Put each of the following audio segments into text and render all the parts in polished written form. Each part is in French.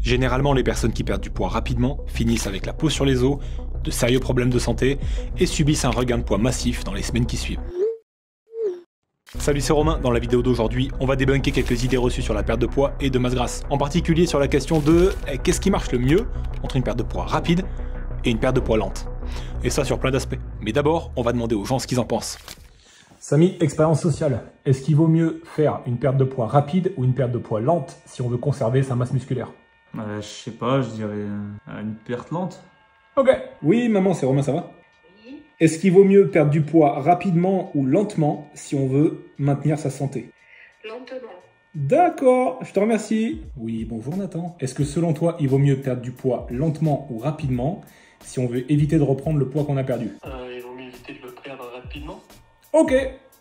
Généralement, les personnes qui perdent du poids rapidement finissent avec la peau sur les os, de sérieux problèmes de santé et subissent un regain de poids massif dans les semaines qui suivent. Salut, c'est Romain. Dans la vidéo d'aujourd'hui, on va débunker quelques idées reçues sur la perte de poids et de masse grasse. En particulier sur la question de qu'est-ce qui marche le mieux entre une perte de poids rapide et une perte de poids lente. Et ça sur plein d'aspects. Mais d'abord, on va demander aux gens ce qu'ils en pensent. Samy, expérience sociale. Est-ce qu'il vaut mieux faire une perte de poids rapide ou une perte de poids lente si on veut conserver sa masse musculaire? Je sais pas, je dirais une perte lente. Ok. Oui, maman, c'est Romain, ça va? Oui. Est-ce qu'il vaut mieux perdre du poids rapidement ou lentement si on veut maintenir sa santé? Lentement. D'accord, je te remercie. Oui, bonjour Nathan. Est-ce que selon toi, il vaut mieux perdre du poids lentement ou rapidement si on veut éviter de reprendre le poids qu'on a perdu? Il vaut mieux éviter de le perdre rapidement. Ok,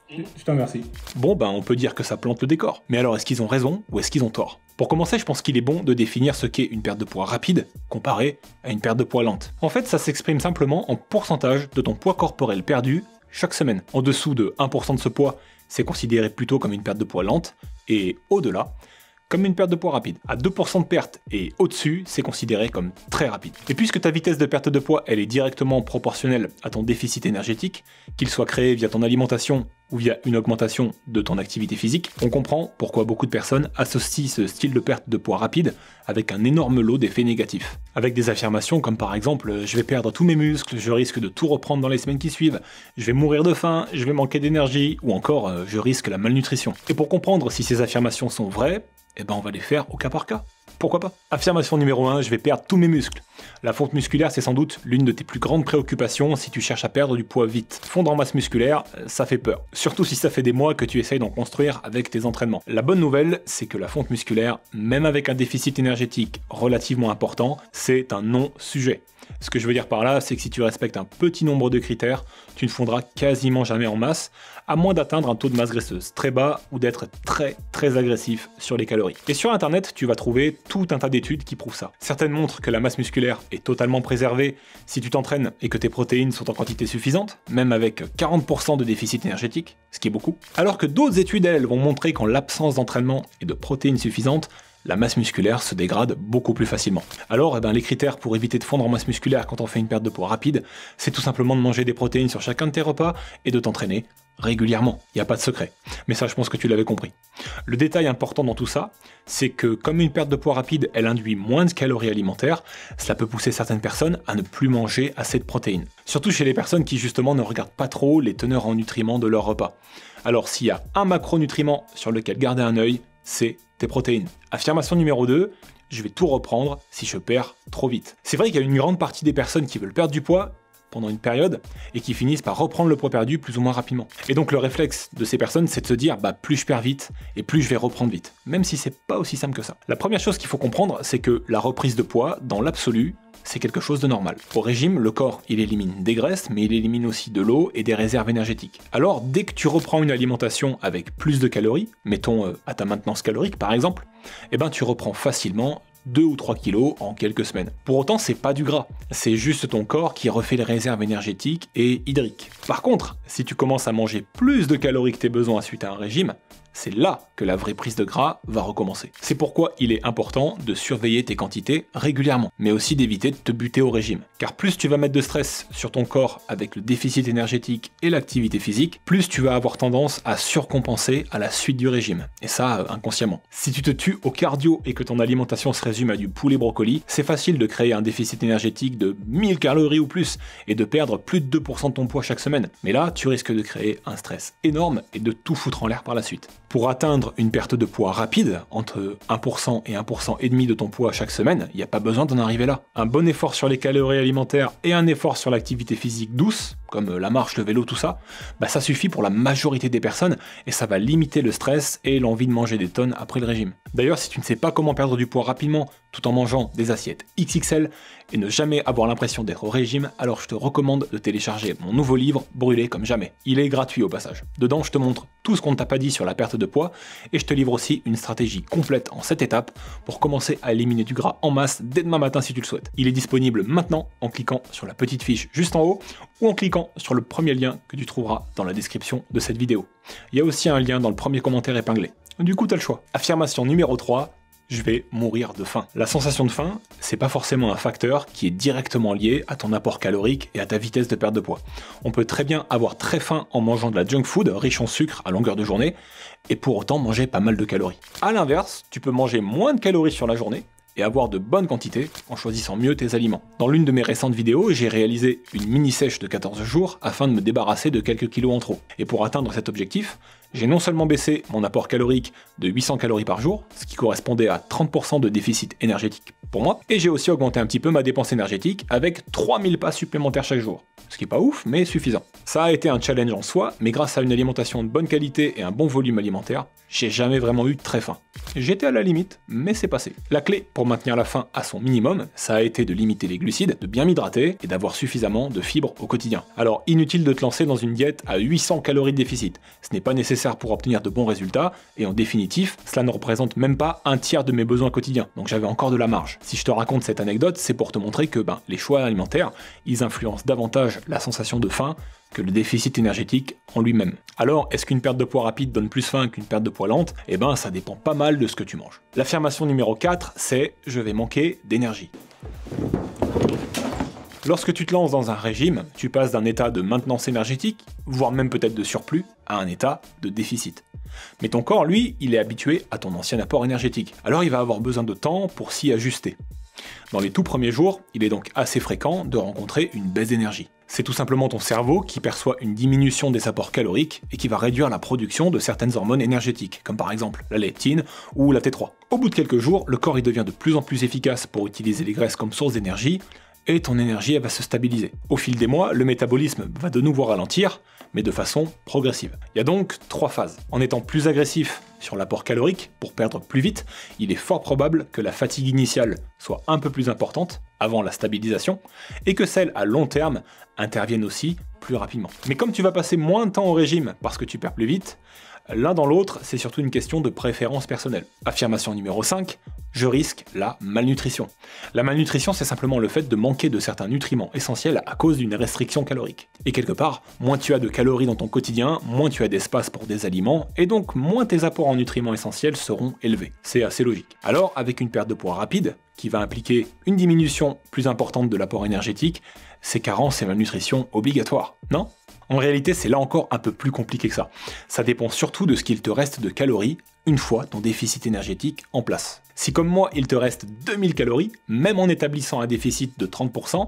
je te remercie. Bon, on peut dire que ça plante le décor. Mais alors, est-ce qu'ils ont raison ou est-ce qu'ils ont tort? Pour commencer, je pense qu'il est bon de définir ce qu'est une perte de poids rapide comparée à une perte de poids lente. En fait, ça s'exprime simplement en pourcentage de ton poids corporel perdu chaque semaine. En dessous de 1% de ce poids, c'est considéré plutôt comme une perte de poids lente, et au-delà, comme une perte de poids rapide. À 2% de perte et au-dessus, c'est considéré comme très rapide. Et puisque ta vitesse de perte de poids, elle est directement proportionnelle à ton déficit énergétique, qu'il soit créé via ton alimentation ou via une augmentation de ton activité physique, on comprend pourquoi beaucoup de personnes associent ce style de perte de poids rapide avec un énorme lot d'effets négatifs. Avec des affirmations comme par exemple « je vais perdre tous mes muscles, je risque de tout reprendre dans les semaines qui suivent, je vais mourir de faim, je vais manquer d'énergie » ou encore « je risque la malnutrition ». Et pour comprendre si ces affirmations sont vraies, on va les faire au cas par cas. Pourquoi pas? Affirmation numéro 1, je vais perdre tous mes muscles. La fonte musculaire, c'est sans doute l'une de tes plus grandes préoccupations si tu cherches à perdre du poids vite. Fondre en masse musculaire, ça fait peur. Surtout si ça fait des mois que tu essayes d'en construire avec tes entraînements. La bonne nouvelle, c'est que la fonte musculaire, même avec un déficit énergétique relativement important, c'est un non-sujet. Ce que je veux dire par là, c'est que si tu respectes un petit nombre de critères, tu ne fondras quasiment jamais en masse, à moins d'atteindre un taux de masse graisseuse très bas ou d'être très agressif sur les calories. Et sur internet, tu vas trouver tout un tas d'études qui prouvent ça. Certaines montrent que la masse musculaire est totalement préservée si tu t'entraînes et que tes protéines sont en quantité suffisante, même avec 40% de déficit énergétique, ce qui est beaucoup. Alors que d'autres études, elles, vont montrer qu'en l'absence d'entraînement et de protéines suffisantes, la masse musculaire se dégrade beaucoup plus facilement. Alors, les critères pour éviter de fondre en masse musculaire quand on fait une perte de poids rapide, c'est tout simplement de manger des protéines sur chacun de tes repas et de t'entraîner régulièrement. Il n'y a pas de secret. Mais ça, je pense que tu l'avais compris. Le détail important dans tout ça, c'est que comme une perte de poids rapide, elle induit moins de calories alimentaires, cela peut pousser certaines personnes à ne plus manger assez de protéines. Surtout chez les personnes qui justement ne regardent pas trop les teneurs en nutriments de leur repas. Alors s'il y a un macronutriment sur lequel garder un œil, c'est tes protéines. Affirmation numéro 2, je vais tout reprendre si je perds trop vite. C'est vrai qu'il y a une grande partie des personnes qui veulent perdre du poids pendant une période et qui finissent par reprendre le poids perdu plus ou moins rapidement. Et donc le réflexe de ces personnes, c'est de se dire plus je perds vite et plus je vais reprendre vite, même si c'est pas aussi simple que ça. La première chose qu'il faut comprendre, c'est que la reprise de poids, dans l'absolu, c'est quelque chose de normal. Au régime, le corps, il élimine des graisses, mais il élimine aussi de l'eau et des réserves énergétiques. Alors, dès que tu reprends une alimentation avec plus de calories, mettons à ta maintenance calorique par exemple, tu reprends facilement 2 ou 3 kilos en quelques semaines. Pour autant, c'est pas du gras, c'est juste ton corps qui refait les réserves énergétiques et hydriques. Par contre, si tu commences à manger plus de calories que tes besoins suite à un régime, c'est là que la vraie prise de gras va recommencer. C'est pourquoi il est important de surveiller tes quantités régulièrement, mais aussi d'éviter de te buter au régime. Car plus tu vas mettre de stress sur ton corps avec le déficit énergétique et l'activité physique, plus tu vas avoir tendance à surcompenser à la suite du régime. Et ça, inconsciemment. Si tu te tues au cardio et que ton alimentation se résume à du poulet brocoli, c'est facile de créer un déficit énergétique de 1000 calories ou plus et de perdre plus de 2% de ton poids chaque semaine. Mais là, tu risques de créer un stress énorme et de tout foutre en l'air par la suite. Pour atteindre une perte de poids rapide, entre 1% et 1,5% de ton poids chaque semaine, il n'y a pas besoin d'en arriver là. Un bon effort sur les calories alimentaires et un effort sur l'activité physique douce, comme la marche, le vélo, tout ça, ça suffit pour la majorité des personnes et ça va limiter le stress et l'envie de manger des tonnes après le régime. D'ailleurs, si tu ne sais pas comment perdre du poids rapidement tout en mangeant des assiettes XXL et ne jamais avoir l'impression d'être au régime, alors je te recommande de télécharger mon nouveau livre Brûler comme jamais. Il est gratuit au passage. Dedans, je te montre tout ce qu'on ne t'a pas dit sur la perte de poids et je te livre aussi une stratégie complète en 7 étapes pour commencer à éliminer du gras en masse dès demain matin si tu le souhaites. Il est disponible maintenant en cliquant sur la petite fiche juste en haut ou en cliquant sur le premier lien que tu trouveras dans la description de cette vidéo. Il y a aussi un lien dans le premier commentaire épinglé. Du coup, tu as le choix. Affirmation numéro 3, je vais mourir de faim. La sensation de faim, c'est pas forcément un facteur qui est directement lié à ton apport calorique et à ta vitesse de perte de poids. On peut très bien avoir très faim en mangeant de la junk food riche en sucre à longueur de journée et pour autant manger pas mal de calories. A l'inverse, tu peux manger moins de calories sur la journée et avoir de bonnes quantités en choisissant mieux tes aliments. Dans l'une de mes récentes vidéos, j'ai réalisé une mini-sèche de 14 jours afin de me débarrasser de quelques kilos en trop. Et pour atteindre cet objectif, j'ai non seulement baissé mon apport calorique de 800 calories par jour, ce qui correspondait à 30% de déficit énergétique pour moi, et j'ai aussi augmenté un petit peu ma dépense énergétique avec 3000 pas supplémentaires chaque jour. Ce qui est pas ouf, mais suffisant. Ça a été un challenge en soi, mais grâce à une alimentation de bonne qualité et un bon volume alimentaire, j'ai jamais vraiment eu très faim. J'étais à la limite, mais c'est passé. La clé pour maintenir la faim à son minimum, ça a été de limiter les glucides, de bien m'hydrater et d'avoir suffisamment de fibres au quotidien. Alors inutile de te lancer dans une diète à 800 calories de déficit. Ce n'est pas nécessaire pour obtenir de bons résultats, et en définitif, cela ne représente même pas un tiers de mes besoins quotidiens. Donc j'avais encore de la marge. Si je te raconte cette anecdote, c'est pour te montrer que les choix alimentaires, ils influencent davantage la sensation de faim que le déficit énergétique en lui-même. Alors, est-ce qu'une perte de poids rapide donne plus faim qu'une perte de poids lente? Eh ben, ça dépend pas mal de ce que tu manges. L'affirmation numéro 4, c'est « je vais manquer d'énergie ». Lorsque tu te lances dans un régime, tu passes d'un état de maintenance énergétique, voire même peut-être de surplus, à un état de déficit. Mais ton corps, lui, il est habitué à ton ancien apport énergétique. Alors il va avoir besoin de temps pour s'y ajuster. Dans les tout premiers jours, il est donc assez fréquent de rencontrer une baisse d'énergie. C'est tout simplement ton cerveau qui perçoit une diminution des apports caloriques et qui va réduire la production de certaines hormones énergétiques, comme par exemple la leptine ou la T3. Au bout de quelques jours, le corps il devient de plus en plus efficace pour utiliser les graisses comme source d'énergie, et ton énergie elle va se stabiliser. Au fil des mois, le métabolisme va de nouveau ralentir, mais de façon progressive. Il y a donc 3 phases. En étant plus agressif sur l'apport calorique pour perdre plus vite, il est fort probable que la fatigue initiale soit un peu plus importante avant la stabilisation, et que celle à long terme intervienne aussi plus rapidement. Mais comme tu vas passer moins de temps au régime parce que tu perds plus vite, l'un dans l'autre, c'est surtout une question de préférence personnelle. Affirmation numéro 5, je risque la malnutrition. La malnutrition, c'est simplement le fait de manquer de certains nutriments essentiels à cause d'une restriction calorique. Et quelque part, moins tu as de calories dans ton quotidien, moins tu as d'espace pour des aliments, et donc moins tes apports en nutriments essentiels seront élevés. C'est assez logique. Alors, avec une perte de poids rapide, qui va impliquer une diminution plus importante de l'apport énergétique, c'est carences et malnutrition obligatoires, non ? En réalité, c'est là encore un peu plus compliqué que ça. Ça dépend surtout de ce qu'il te reste de calories une fois ton déficit énergétique en place. Si comme moi, il te reste 2000 calories, même en établissant un déficit de 30%,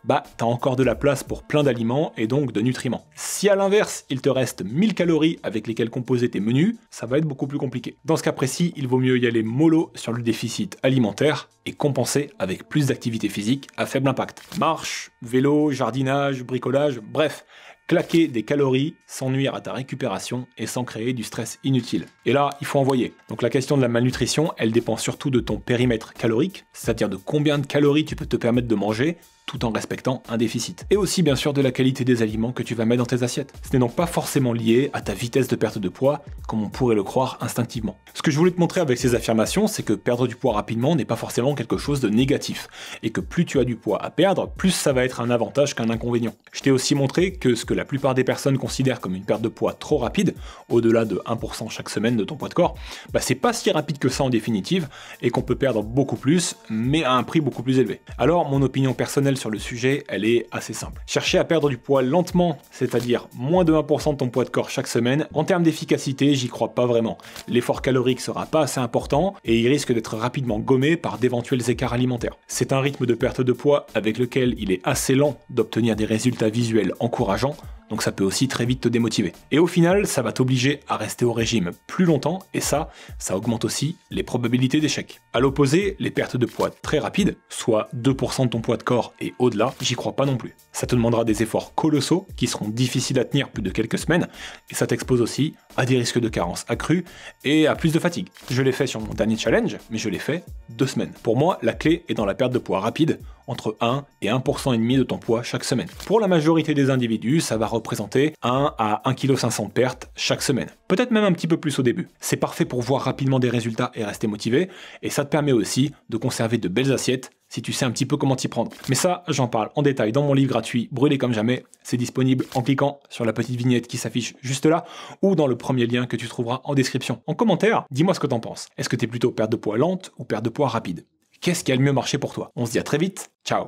t'as encore de la place pour plein d'aliments et donc de nutriments. Si à l'inverse, il te reste 1000 calories avec lesquelles composer tes menus, ça va être beaucoup plus compliqué. Dans ce cas précis, il vaut mieux y aller mollo sur le déficit alimentaire et compenser avec plus d'activité physique à faible impact. Marche, vélo, jardinage, bricolage, bref, claquer des calories sans nuire à ta récupération et sans créer du stress inutile. Et là, il faut envoyer. Donc la question de la malnutrition, elle dépend surtout de ton périmètre calorique, c'est-à-dire de combien de calories tu peux te permettre de manger tout en respectant un déficit. Et aussi bien sûr de la qualité des aliments que tu vas mettre dans tes assiettes. Ce n'est donc pas forcément lié à ta vitesse de perte de poids, comme on pourrait le croire instinctivement. Ce que je voulais te montrer avec ces affirmations, c'est que perdre du poids rapidement n'est pas forcément quelque chose de négatif, et que plus tu as du poids à perdre, plus ça va être un avantage qu'un inconvénient. Je t'ai aussi montré que ce que la plupart des personnes considèrent comme une perte de poids trop rapide, au-delà de 1% chaque semaine de ton poids de corps, c'est pas si rapide que ça en définitive, et qu'on peut perdre beaucoup plus, mais à un prix beaucoup plus élevé. Alors, mon opinion personnelle sur le sujet, elle est assez simple. Chercher à perdre du poids lentement, c'est-à-dire moins de 1% de ton poids de corps chaque semaine, en termes d'efficacité, j'y crois pas vraiment. L'effort calorique sera pas assez important et il risque d'être rapidement gommé par d'éventuels écarts alimentaires. C'est un rythme de perte de poids avec lequel il est assez lent d'obtenir des résultats visuels encourageants, donc ça peut aussi très vite te démotiver. Et au final, ça va t'obliger à rester au régime plus longtemps, et ça augmente aussi les probabilités d'échec. À l'opposé, les pertes de poids très rapides, soit 2% de ton poids de corps et au-delà, j'y crois pas non plus. Ça te demandera des efforts colossaux qui seront difficiles à tenir plus de quelques semaines, et ça t'expose aussi à des risques de carence accrus et à plus de fatigue. Je l'ai fait sur mon dernier challenge, mais je l'ai fait 2 semaines. Pour moi, la clé est dans la perte de poids rapide, entre 1 et 1,5 % de ton poids chaque semaine. Pour la majorité des individus, ça va représenter 1 à 1,5 kg de perte chaque semaine. Peut-être même un petit peu plus au début. C'est parfait pour voir rapidement des résultats et rester motivé, et ça te permet aussi de conserver de belles assiettes si tu sais un petit peu comment t'y prendre. Mais ça, j'en parle en détail dans mon livre gratuit Brûler comme jamais. C'est disponible en cliquant sur la petite vignette qui s'affiche juste là ou dans le premier lien que tu trouveras en description. En commentaire, dis-moi ce que t'en penses. Est-ce que t'es plutôt perte de poids lente ou perte de poids rapide? Qu'est-ce qui a le mieux marché pour toi? On se dit à très vite. Ciao.